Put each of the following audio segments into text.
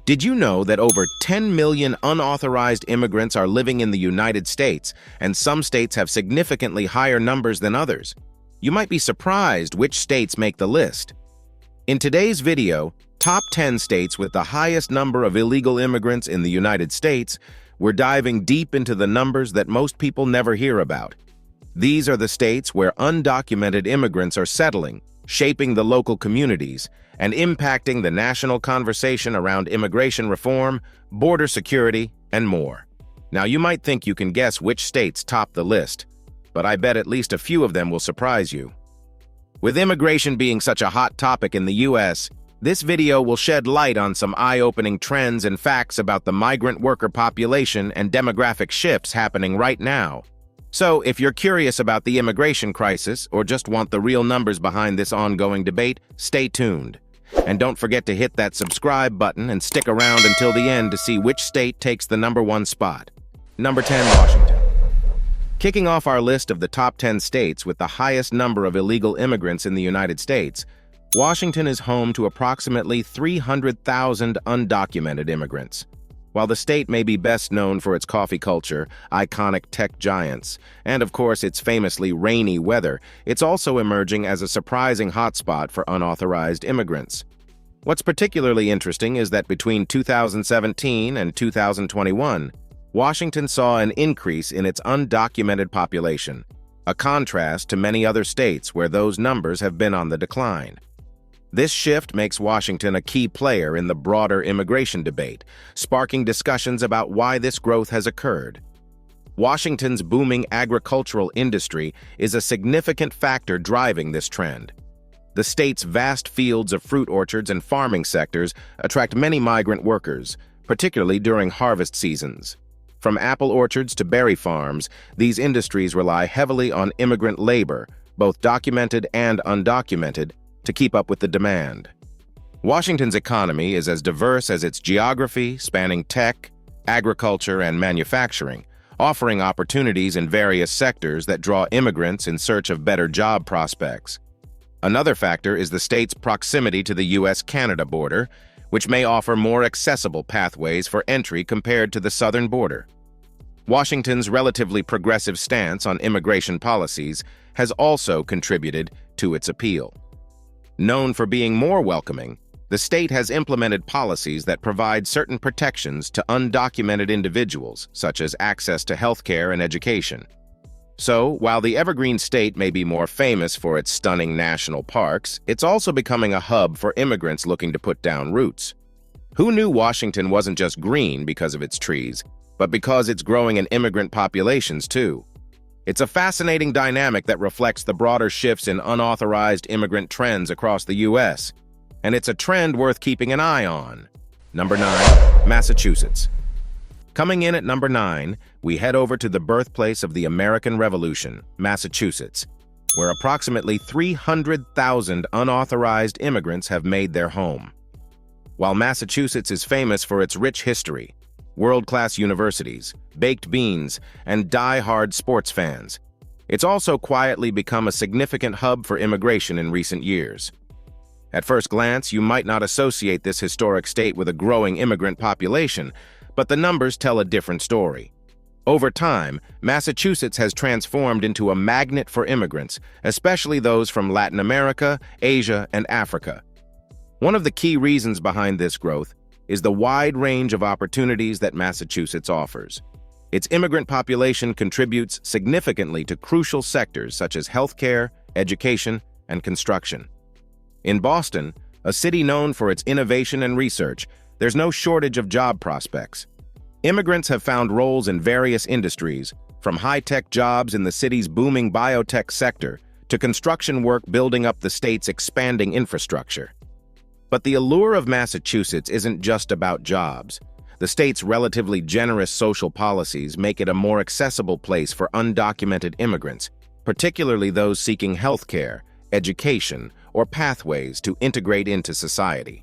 Did you know that over 10 million unauthorized immigrants are living in the United States, and some states have significantly higher numbers than others? You might be surprised which states make the list. In today's video, top 10 states with the highest number of illegal immigrants in the United States, we're diving deep into the numbers that most people never hear about. These are the states where undocumented immigrants are settling, shaping the local communities, and impacting the national conversation around immigration reform, border security, and more. Now, you might think you can guess which states top the list, but I bet at least a few of them will surprise you. With immigration being such a hot topic in the U.S., this video will shed light on some eye-opening trends and facts about the migrant worker population and demographic shifts happening right now. So, if you're curious about the immigration crisis or just want the real numbers behind this ongoing debate, stay tuned. And don't forget to hit that subscribe button and stick around until the end to see which state takes the #1 spot. Number 10, Washington. Kicking off our list of the top 10 states with the highest number of illegal immigrants in the United States, Washington is home to approximately 300,000 undocumented immigrants. While the state may be best known for its coffee culture, iconic tech giants, and of course its famously rainy weather, it's also emerging as a surprising hotspot for unauthorized immigrants. What's particularly interesting is that between 2017 and 2021, Washington saw an increase in its undocumented population, a contrast to many other states where those numbers have been on the decline. This shift makes Washington a key player in the broader immigration debate, sparking discussions about why this growth has occurred. Washington's booming agricultural industry is a significant factor driving this trend. The state's vast fields of fruit orchards and farming sectors attract many migrant workers, particularly during harvest seasons. From apple orchards to berry farms, these industries rely heavily on immigrant labor, both documented and undocumented, to keep up with the demand. Washington's economy is as diverse as its geography, spanning tech, agriculture, and manufacturing, offering opportunities in various sectors that draw immigrants in search of better job prospects. Another factor is the state's proximity to the U.S.-Canada border, which may offer more accessible pathways for entry compared to the southern border. Washington's relatively progressive stance on immigration policies has also contributed to its appeal. Known for being more welcoming, the state has implemented policies that provide certain protections to undocumented individuals, such as access to healthcare and education. So, while the Evergreen State may be more famous for its stunning national parks, it's also becoming a hub for immigrants looking to put down roots. Who knew Washington wasn't just green because of its trees, but because it's growing in immigrant populations too? It's a fascinating dynamic that reflects the broader shifts in unauthorized immigrant trends across the U.S., and it's a trend worth keeping an eye on. Number 9, Massachusetts. Coming in at number 9, we head over to the birthplace of the American Revolution, Massachusetts, where approximately 300,000 unauthorized immigrants have made their home. While Massachusetts is famous for its rich history, world-class universities, baked beans, and die-hard sports fans, it's also quietly become a significant hub for immigration in recent years. At first glance, you might not associate this historic state with a growing immigrant population, but the numbers tell a different story. Over time, Massachusetts has transformed into a magnet for immigrants, especially those from Latin America, Asia, and Africa. One of the key reasons behind this growth is the wide range of opportunities that Massachusetts offers. Its immigrant population contributes significantly to crucial sectors such as healthcare, education, and construction. In Boston, a city known for its innovation and research, there's no shortage of job prospects. Immigrants have found roles in various industries, from high-tech jobs in the city's booming biotech sector to construction work building up the state's expanding infrastructure. But the allure of Massachusetts isn't just about jobs. The state's relatively generous social policies make it a more accessible place for undocumented immigrants, particularly those seeking healthcare, education, or pathways to integrate into society.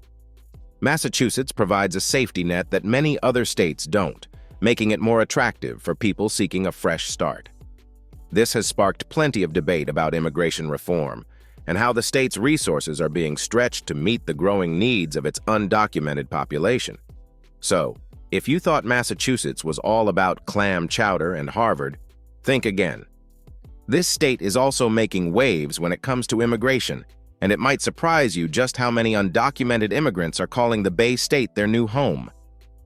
Massachusetts provides a safety net that many other states don't, making it more attractive for people seeking a fresh start. This has sparked plenty of debate about immigration reform, and how the state's resources are being stretched to meet the growing needs of its undocumented population. So, if you thought Massachusetts was all about clam chowder and Harvard, think again. This state is also making waves when it comes to immigration, and it might surprise you just how many undocumented immigrants are calling the Bay State their new home.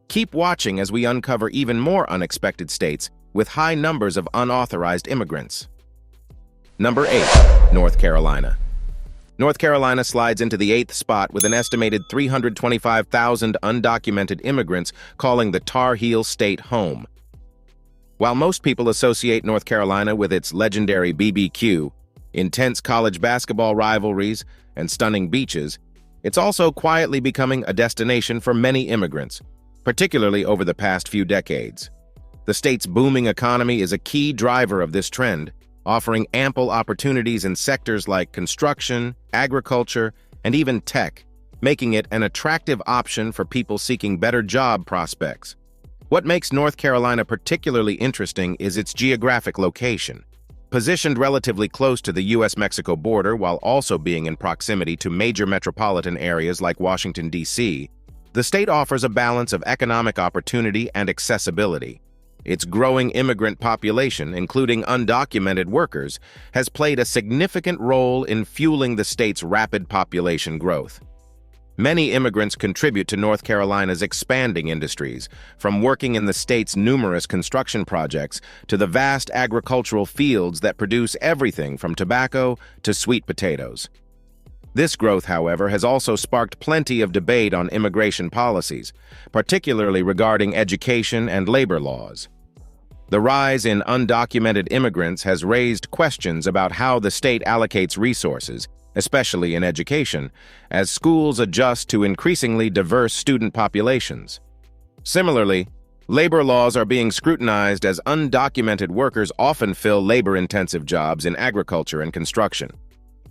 Keep watching as we uncover even more unexpected states with high numbers of unauthorized immigrants. Number 8. North Carolina. North Carolina slides into the 8th spot with an estimated 325,000 undocumented immigrants calling the Tar Heel State home. While most people associate North Carolina with its legendary BBQ, intense college basketball rivalries, and stunning beaches, it's also quietly becoming a destination for many immigrants, particularly over the past few decades. The state's booming economy is a key driver of this trend, offering ample opportunities in sectors like construction, agriculture, and even tech, making it an attractive option for people seeking better job prospects. What makes North Carolina particularly interesting is its geographic location. Positioned relatively close to the U.S.-Mexico border while also being in proximity to major metropolitan areas like Washington, D.C., the state offers a balance of economic opportunity and accessibility. Its growing immigrant population, including undocumented workers, has played a significant role in fueling the state's rapid population growth. Many immigrants contribute to North Carolina's expanding industries, from working in the state's numerous construction projects to the vast agricultural fields that produce everything from tobacco to sweet potatoes. This growth, however, has also sparked plenty of debate on immigration policies, particularly regarding education and labor laws. The rise in undocumented immigrants has raised questions about how the state allocates resources, especially in education, as schools adjust to increasingly diverse student populations. Similarly, labor laws are being scrutinized as undocumented workers often fill labor-intensive jobs in agriculture and construction.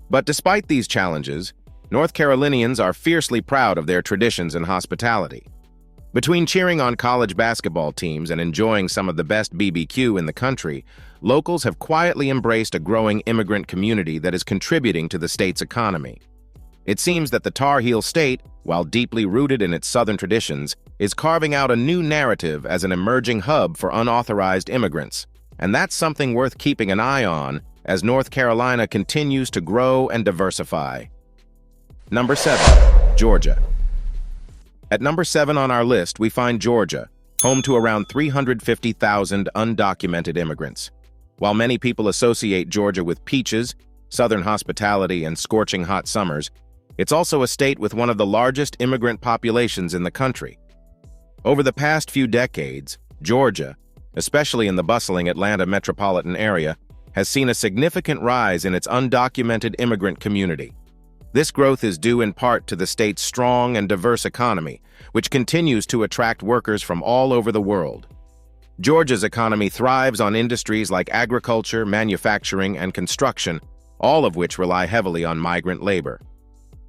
But despite these challenges, North Carolinians are fiercely proud of their traditions and hospitality. Between cheering on college basketball teams and enjoying some of the best BBQ in the country, locals have quietly embraced a growing immigrant community that is contributing to the state's economy. It seems that the Tar Heel State, while deeply rooted in its Southern traditions, is carving out a new narrative as an emerging hub for unauthorized immigrants. And that's something worth keeping an eye on as North Carolina continues to grow and diversify. Number 7. Georgia. At number 7 on our list, we find Georgia, home to around 350,000 undocumented immigrants. While many people associate Georgia with peaches, Southern hospitality, and scorching hot summers, it's also a state with one of the largest immigrant populations in the country. Over the past few decades, Georgia, especially in the bustling Atlanta metropolitan area, has seen a significant rise in its undocumented immigrant community. This growth is due in part to the state's strong and diverse economy, which continues to attract workers from all over the world. Georgia's economy thrives on industries like agriculture, manufacturing, and construction, all of which rely heavily on migrant labor.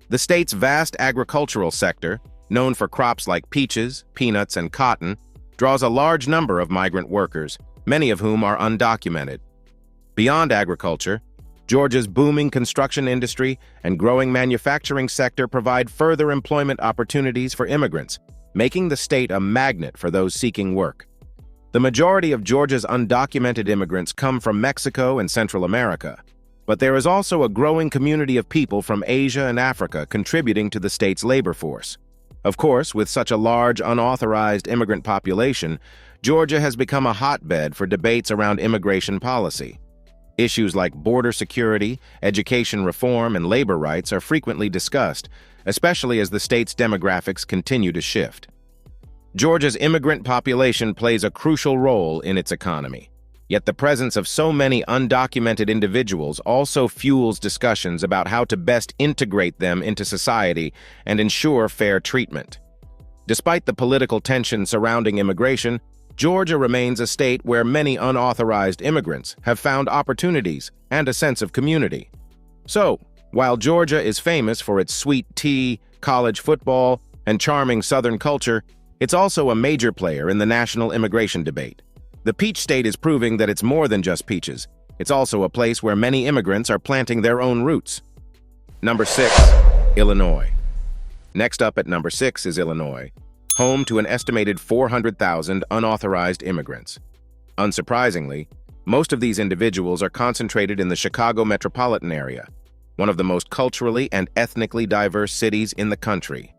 The state's vast agricultural sector, known for crops like peaches, peanuts, and cotton, draws a large number of migrant workers, many of whom are undocumented. Beyond agriculture, Georgia's booming construction industry and growing manufacturing sector provide further employment opportunities for immigrants, making the state a magnet for those seeking work. The majority of Georgia's undocumented immigrants come from Mexico and Central America, but there is also a growing community of people from Asia and Africa contributing to the state's labor force. Of course, with such a large unauthorized immigrant population, Georgia has become a hotbed for debates around immigration policy. Issues like border security, education reform, and labor rights are frequently discussed, especially as the state's demographics continue to shift. Georgia's immigrant population plays a crucial role in its economy. Yet the presence of so many undocumented individuals also fuels discussions about how to best integrate them into society and ensure fair treatment. Despite the political tension surrounding immigration, Georgia remains a state where many unauthorized immigrants have found opportunities and a sense of community. So, while Georgia is famous for its sweet tea, college football, and charming Southern culture, it's also a major player in the national immigration debate. The Peach State is proving that it's more than just peaches. It's also a place where many immigrants are planting their own roots. Number 6. Illinois. Next up at number 6 is Illinois, home to an estimated 400,000 unauthorized immigrants. Unsurprisingly, most of these individuals are concentrated in the Chicago metropolitan area, one of the most culturally and ethnically diverse cities in the country.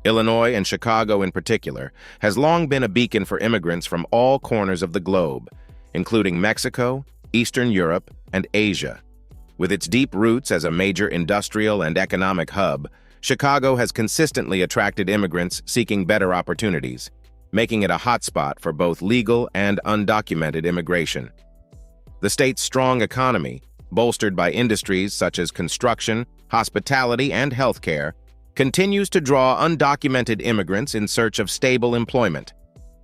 Illinois, and Chicago in particular, has long been a beacon for immigrants from all corners of the globe, including Mexico, Eastern Europe, and Asia. With its deep roots as a major industrial and economic hub, Chicago has consistently attracted immigrants seeking better opportunities, making it a hotspot for both legal and undocumented immigration. The state's strong economy, bolstered by industries such as construction, hospitality, and healthcare, continues to draw undocumented immigrants in search of stable employment.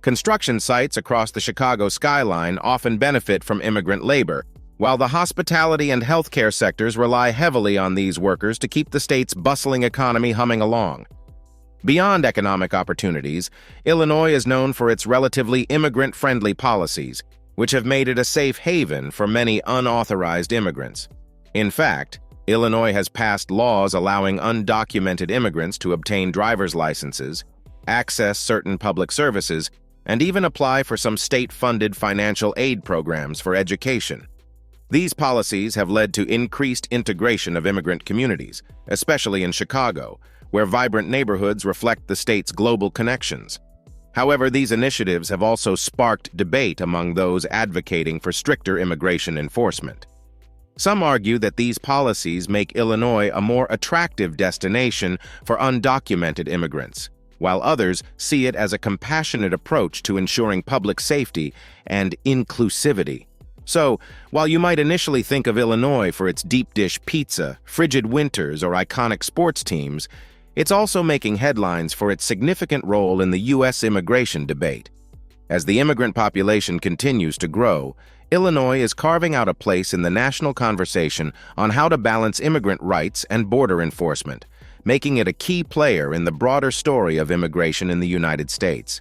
Construction sites across the Chicago skyline often benefit from immigrant labor, while the hospitality and healthcare sectors rely heavily on these workers to keep the state's bustling economy humming along. Beyond economic opportunities, Illinois is known for its relatively immigrant-friendly policies, which have made it a safe haven for many unauthorized immigrants. In fact, Illinois has passed laws allowing undocumented immigrants to obtain driver's licenses, access certain public services, and even apply for some state-funded financial aid programs for education. These policies have led to increased integration of immigrant communities, especially in Chicago, where vibrant neighborhoods reflect the state's global connections. However, these initiatives have also sparked debate among those advocating for stricter immigration enforcement. Some argue that these policies make Illinois a more attractive destination for undocumented immigrants, while others see it as a compassionate approach to ensuring public safety and inclusivity. So, while you might initially think of Illinois for its deep-dish pizza, frigid winters, or iconic sports teams, it's also making headlines for its significant role in the U.S. immigration debate. As the immigrant population continues to grow, Illinois is carving out a place in the national conversation on how to balance immigrant rights and border enforcement, making it a key player in the broader story of immigration in the United States.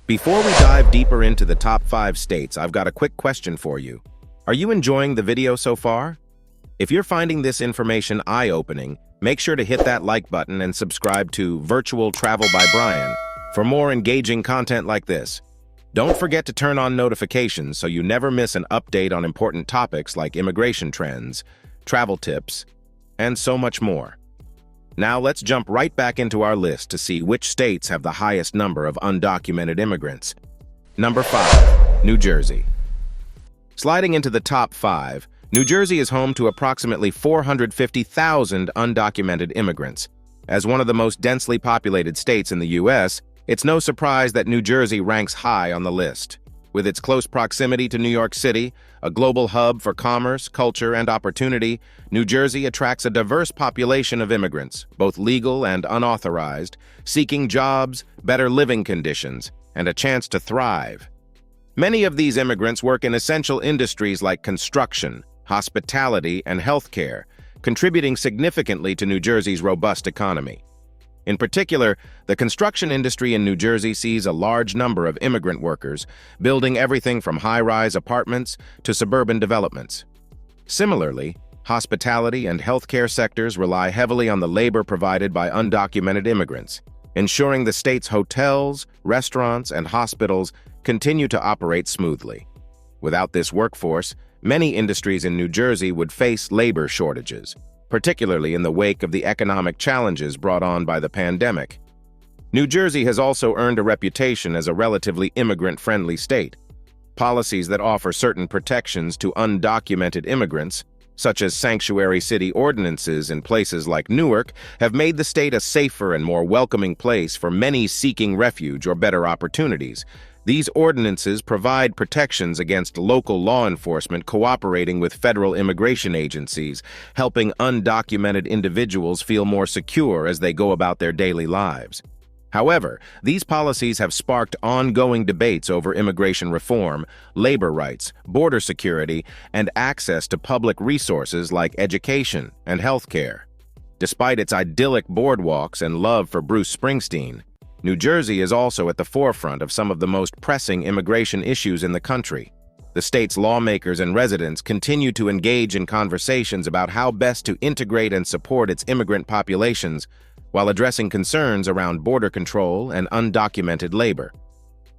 Before we dive deeper into the top 5 states, I've got a quick question for you. Are you enjoying the video so far? If you're finding this information eye-opening, make sure to hit that like button and subscribe to Virtual Travel by Brian for more engaging content like this. Don't forget to turn on notifications so you never miss an update on important topics like immigration trends, travel tips, and so much more. Now let's jump right back into our list to see which states have the highest number of undocumented immigrants. Number 5, New Jersey. Sliding into the top 5, New Jersey is home to approximately 450,000 undocumented immigrants. As one of the most densely populated states in the U.S., it's no surprise that New Jersey ranks high on the list. With its close proximity to New York City, a global hub for commerce, culture, and opportunity, New Jersey attracts a diverse population of immigrants, both legal and unauthorized, seeking jobs, better living conditions, and a chance to thrive. Many of these immigrants work in essential industries like construction, hospitality, and healthcare, contributing significantly to New Jersey's robust economy. In particular, the construction industry in New Jersey sees a large number of immigrant workers, building everything from high-rise apartments to suburban developments. Similarly, hospitality and healthcare sectors rely heavily on the labor provided by undocumented immigrants, ensuring the state's hotels, restaurants, and hospitals continue to operate smoothly. Without this workforce, many industries in New Jersey would face labor shortages, particularly in the wake of the economic challenges brought on by the pandemic. New Jersey has also earned a reputation as a relatively immigrant-friendly state. Policies that offer certain protections to undocumented immigrants, such as sanctuary city ordinances in places like Newark, have made the state a safer and more welcoming place for many seeking refuge or better opportunities. These ordinances provide protections against local law enforcement cooperating with federal immigration agencies, helping undocumented individuals feel more secure as they go about their daily lives. However, these policies have sparked ongoing debates over immigration reform, labor rights, border security, and access to public resources like education and healthcare. Despite its idyllic boardwalks and love for Bruce Springsteen, New Jersey is also at the forefront of some of the most pressing immigration issues in the country. The state's lawmakers and residents continue to engage in conversations about how best to integrate and support its immigrant populations, while addressing concerns around border control and undocumented labor.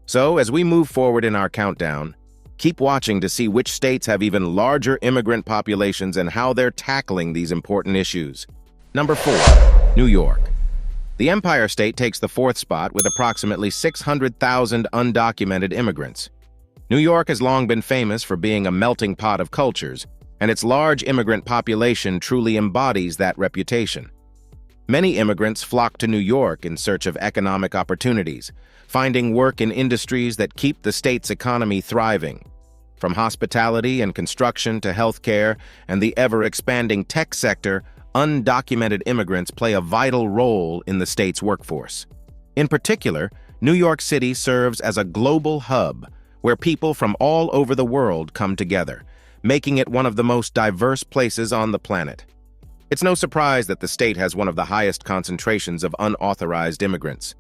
So, as we move forward in our countdown, keep watching to see which states have even larger immigrant populations and how they're tackling these important issues. Number 4. New York. The Empire State takes the 4th spot with approximately 600,000 undocumented immigrants. New York has long been famous for being a melting pot of cultures, and its large immigrant population truly embodies that reputation. Many immigrants flock to New York in search of economic opportunities, finding work in industries that keep the state's economy thriving. From hospitality and construction to healthcare and the ever-expanding tech sector, undocumented immigrants play a vital role in the state's workforce. In particular, New York City serves as a global hub where people from all over the world come together, making it one of the most diverse places on the planet. It's no surprise that the state has one of the highest concentrations of unauthorized immigrants.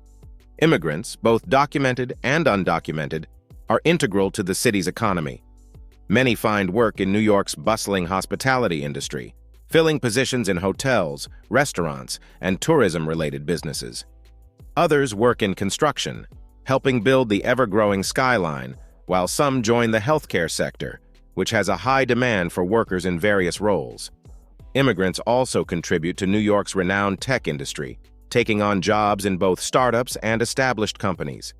Immigrants, both documented and undocumented, are integral to the city's economy. Many find work in New York's bustling hospitality industry, filling positions in hotels, restaurants, and tourism-related businesses. Others work in construction, helping build the ever-growing skyline, while some join the healthcare sector, which has a high demand for workers in various roles. Immigrants also contribute to New York's renowned tech industry, taking on jobs in both startups and established companies.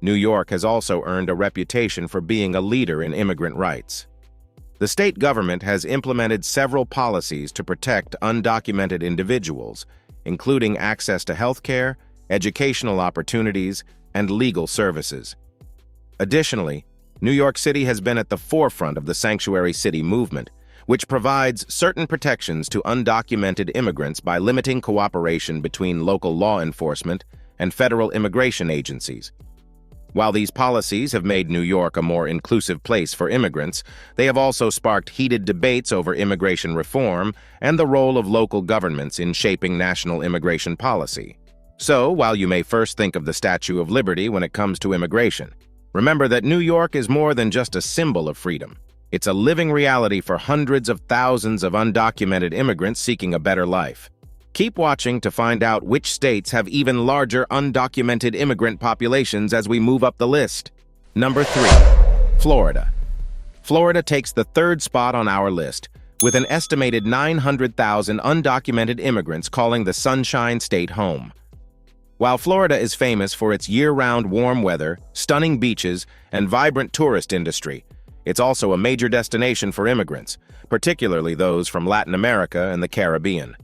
New York has also earned a reputation for being a leader in immigrant rights. The state government has implemented several policies to protect undocumented individuals, including access to healthcare, educational opportunities, and legal services. Additionally, New York City has been at the forefront of the Sanctuary City movement, which provides certain protections to undocumented immigrants by limiting cooperation between local law enforcement and federal immigration agencies. While these policies have made New York a more inclusive place for immigrants, they have also sparked heated debates over immigration reform and the role of local governments in shaping national immigration policy. So, while you may first think of the Statue of Liberty when it comes to immigration, remember that New York is more than just a symbol of freedom. It's a living reality for hundreds of thousands of undocumented immigrants seeking a better life. Keep watching to find out which states have even larger undocumented immigrant populations as we move up the list. Number 3. Florida. Florida takes the 3rd spot on our list, with an estimated 900,000 undocumented immigrants calling the Sunshine State home. While Florida is famous for its year-round warm weather, stunning beaches, and vibrant tourist industry, it's also a major destination for immigrants, particularly those from Latin America and the Caribbean.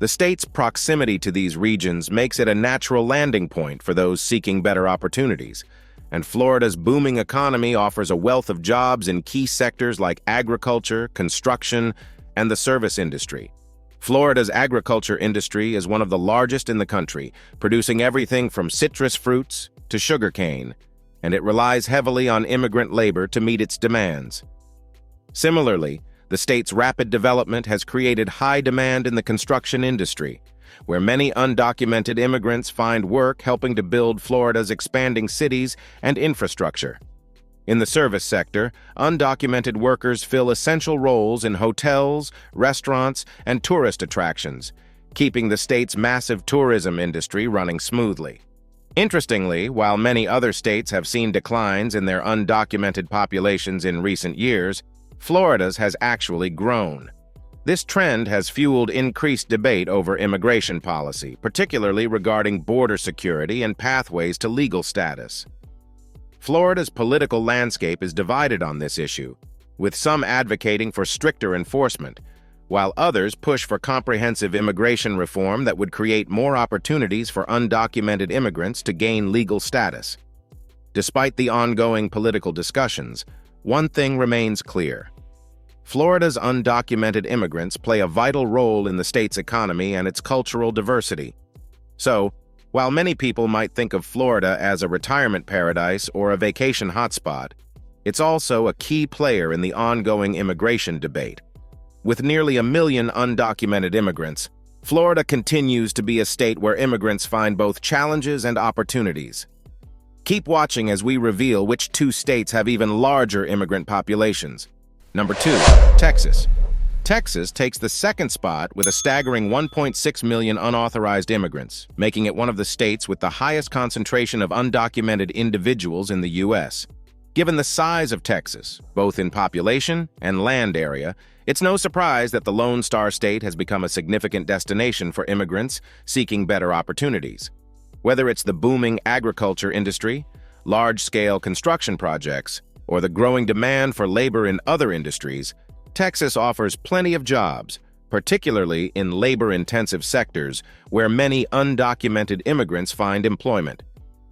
The state's proximity to these regions makes it a natural landing point for those seeking better opportunities, and Florida's booming economy offers a wealth of jobs in key sectors like agriculture, construction, and the service industry. Florida's agriculture industry is one of the largest in the country, producing everything from citrus fruits to sugarcane, and it relies heavily on immigrant labor to meet its demands. Similarly, the state's rapid development has created high demand in the construction industry, where many undocumented immigrants find work helping to build Florida's expanding cities and infrastructure. In the service sector, undocumented workers fill essential roles in hotels, restaurants, and tourist attractions, keeping the state's massive tourism industry running smoothly. Interestingly, while many other states have seen declines in their undocumented populations in recent years, Florida's has actually grown. This trend has fueled increased debate over immigration policy, particularly regarding border security and pathways to legal status. Florida's political landscape is divided on this issue, with some advocating for stricter enforcement, while others push for comprehensive immigration reform that would create more opportunities for undocumented immigrants to gain legal status. Despite the ongoing political discussions, one thing remains clear. Florida's undocumented immigrants play a vital role in the state's economy and its cultural diversity. So, while many people might think of Florida as a retirement paradise or a vacation hotspot, it's also a key player in the ongoing immigration debate. With nearly 1 million undocumented immigrants, Florida continues to be a state where immigrants find both challenges and opportunities. Keep watching as we reveal which 2 states have even larger immigrant populations. Number 2. Texas. Texas takes the second spot with a staggering 1.6 million unauthorized immigrants, making it one of the states with the highest concentration of undocumented individuals in the U.S. Given the size of Texas, both in population and land area, it's no surprise that the Lone Star State has become a significant destination for immigrants seeking better opportunities. Whether it's the booming agriculture industry, large-scale construction projects, or the growing demand for labor in other industries, Texas offers plenty of jobs, particularly in labor-intensive sectors where many undocumented immigrants find employment.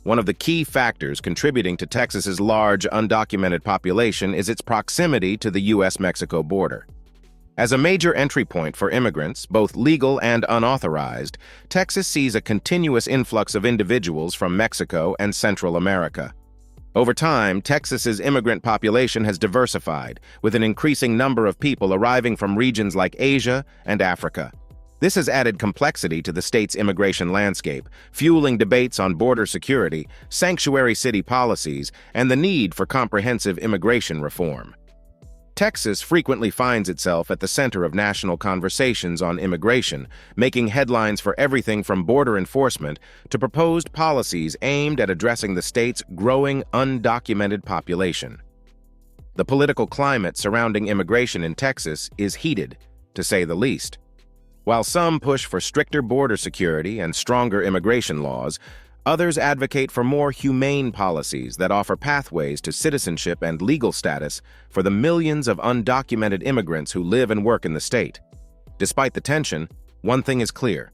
One of the key factors contributing to Texas's large undocumented population is its proximity to the U.S.-Mexico border. As a major entry point for immigrants, both legal and unauthorized, Texas sees a continuous influx of individuals from Mexico and Central America. Over time, Texas's immigrant population has diversified, with an increasing number of people arriving from regions like Asia and Africa. This has added complexity to the state's immigration landscape, fueling debates on border security, sanctuary city policies, and the need for comprehensive immigration reform. Texas frequently finds itself at the center of national conversations on immigration, making headlines for everything from border enforcement to proposed policies aimed at addressing the state's growing undocumented population. The political climate surrounding immigration in Texas is heated, to say the least. While some push for stricter border security and stronger immigration laws, others advocate for more humane policies that offer pathways to citizenship and legal status for the millions of undocumented immigrants who live and work in the state. Despite the tension, one thing is clear.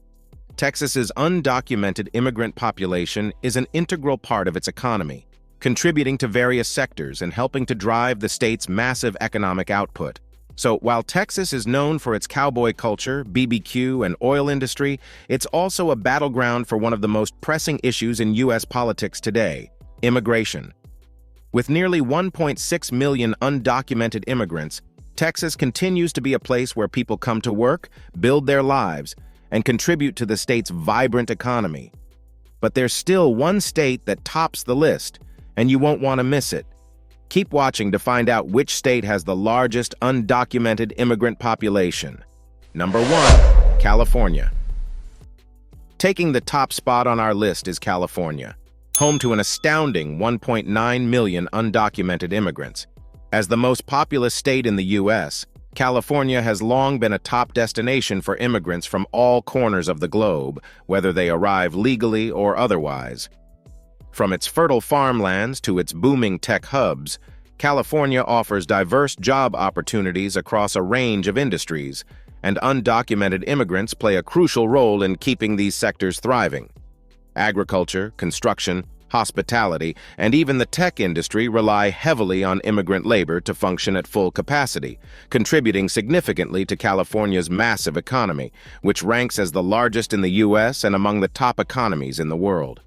Texas's undocumented immigrant population is an integral part of its economy, contributing to various sectors and helping to drive the state's massive economic output. So, while Texas is known for its cowboy culture, BBQ, and oil industry, it's also a battleground for one of the most pressing issues in U.S. politics today: immigration. With nearly 1.6 million undocumented immigrants, Texas continues to be a place where people come to work, build their lives, and contribute to the state's vibrant economy. But there's still one state that tops the list, and you won't want to miss it. Keep watching to find out which state has the largest undocumented immigrant population. Number 1, California. Taking the top spot on our list is California, home to an astounding 1.9 million undocumented immigrants. As the most populous state in the U.S., California has long been a top destination for immigrants from all corners of the globe, whether they arrive legally or otherwise. From its fertile farmlands to its booming tech hubs, California offers diverse job opportunities across a range of industries, and undocumented immigrants play a crucial role in keeping these sectors thriving. Agriculture, construction, hospitality, and even the tech industry rely heavily on immigrant labor to function at full capacity, contributing significantly to California's massive economy, which ranks as the largest in the U.S. and among the top economies in the world.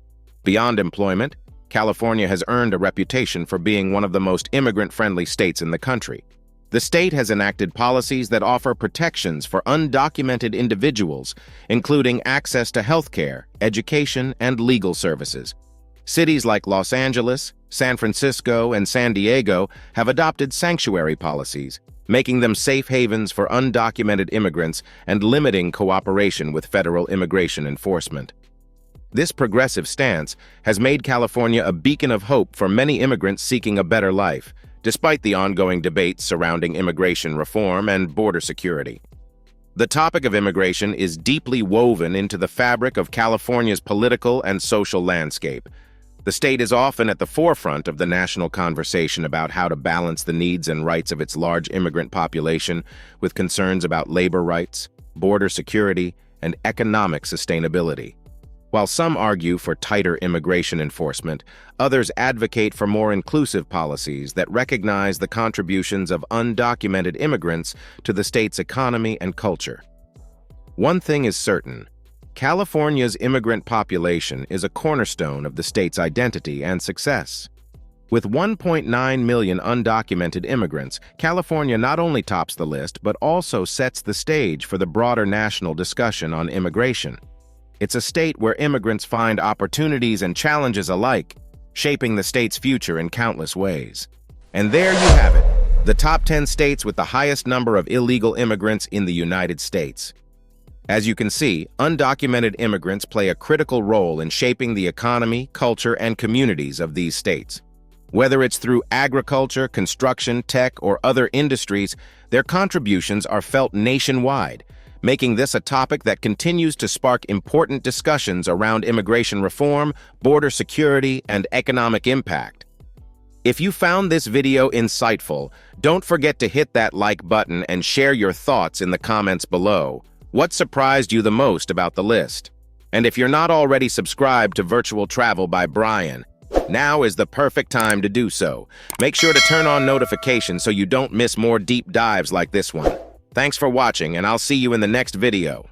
Beyond employment, California has earned a reputation for being one of the most immigrant-friendly states in the country. The state has enacted policies that offer protections for undocumented individuals, including access to health care, education, and legal services. Cities like Los Angeles, San Francisco, and San Diego have adopted sanctuary policies, making them safe havens for undocumented immigrants and limiting cooperation with federal immigration enforcement. This progressive stance has made California a beacon of hope for many immigrants seeking a better life, despite the ongoing debates surrounding immigration reform and border security. The topic of immigration is deeply woven into the fabric of California's political and social landscape. The state is often at the forefront of the national conversation about how to balance the needs and rights of its large immigrant population with concerns about labor rights, border security, and economic sustainability. While some argue for tighter immigration enforcement, others advocate for more inclusive policies that recognize the contributions of undocumented immigrants to the state's economy and culture. One thing is certain: California's immigrant population is a cornerstone of the state's identity and success. With 1.9 million undocumented immigrants, California not only tops the list but also sets the stage for the broader national discussion on immigration. It's a state where immigrants find opportunities and challenges alike, shaping the state's future in countless ways. And there you have it, The top 10 states with the highest number of illegal immigrants in the United States. As you can see, undocumented immigrants play a critical role in shaping the economy, culture, and communities of these states. Whether it's through agriculture, construction, tech, or other industries, their contributions are felt nationwide, making this a topic that continues to spark important discussions around immigration reform, border security, and economic impact. If you found this video insightful, don't forget to hit that like button and share your thoughts in the comments below. What surprised you the most about the list? And if you're not already subscribed to Virtual Travel by Brian, now is the perfect time to do so. Make sure to turn on notifications so you don't miss more deep dives like this one. Thanks for watching, and I'll see you in the next video.